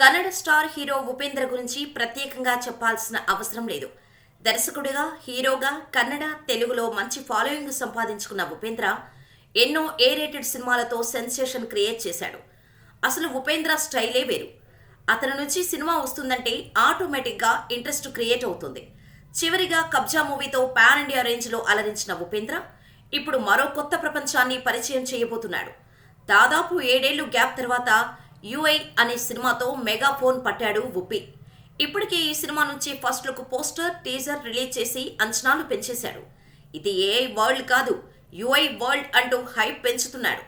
Kannada star hero Upendra గురించి ప్రత్యేకంగా చెప్పాల్సిన అవసరం లేదు. దర్శకుడిగా, హీరోగా కన్నడ, తెలుగులో మంచి ఫాలోయింగ్ సంపాదించుకున్న ఉపేంద్ర ఎన్నో ఏ రేటెడ్ సినిమాలతో సెన్సేషన్ క్రియేట్ చేశాడు. అసలు ఉపేంద్ర స్టైలే వేరు. అతని నుంచి సినిమా వస్తుందంటే ఆటోమేటిక్గా ఇంట్రెస్ట్ క్రియేట్ అవుతుంది. చివరిగా కబ్జా మూవీతో పాన్ ఇండియా రేంజ్లో అలరించిన ఉపేంద్ర ఇప్పుడు మరో కొత్త ప్రపంచాన్ని పరిచయం చేయబోతున్నాడు. దాదాపు 7 ఏళ్లు గ్యాప్ తర్వాత యుఐ అనే సినిమాతో మెగా ఫోన్ పట్టాడు ఉప్పి. ఇప్పటికే ఈ సినిమా నుంచి first look poster, teaser release చేసి అంచనాలు పెంచేశాడు. ఇది ఏఐ వరల్డ్ కాదు, యుఐ వరల్డ్ అంటూ హైప్ పెంచుతున్నాడు.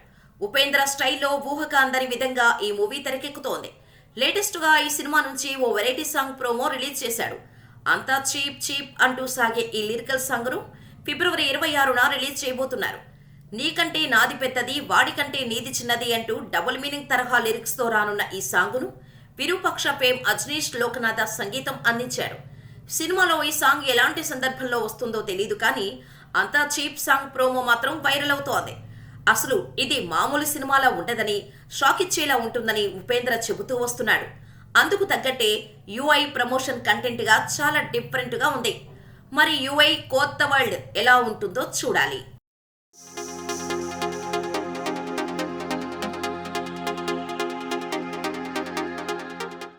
ఉపేంద్ర స్టైల్లో ఊహక అందరి విధంగా ఈ మూవీ తెరకెక్కుతోంది. లేటెస్ట్ గా ఈ సినిమా నుంచి ఓ వెరైటీ సాంగ్ ప్రోమో రిలీజ్ చేశాడు. అంతా చీప్ చీప్ అంటూ సాగే ఈ లిరికల్ సాంగ్ ను ఫిబ్రవరి 26న రిలీజ్ చేయబోతున్నారు. నీకంటే నాది పెద్దది, వాడికంటే నీది చిన్నది అంటూ డబుల్ మీనింగ్ తరహా లిరిక్స్ తో రానున్న ఈ సాంగును విరూపక్ష ఫేమ్ అజ్నీష్ లోకనాథ సంగీతం అందించాడు. సినిమాలో ఈ సాంగ్ ఎలాంటి సందర్భంలో వస్తుందో తెలీదు కానీ అంతా చీప్ సాంగ్ ప్రోమో మాత్రం వైరల్ అవుతోంది. అసలు ఇది మామూలు సినిమాలా ఉండదని, షాక్ ఇచ్చేలా ఉంటుందని ఉపేంద్ర చెబుతూ వస్తున్నాడు. అందుకు తగ్గట్టే యుఐ ప్రమోషన్ కంటెంట్ గా చాలా డిఫరెంట్ గా ఉంది. మరి యుఐ కొత్త వరల్డ్ ఎలా ఉంటుందో చూడాలి.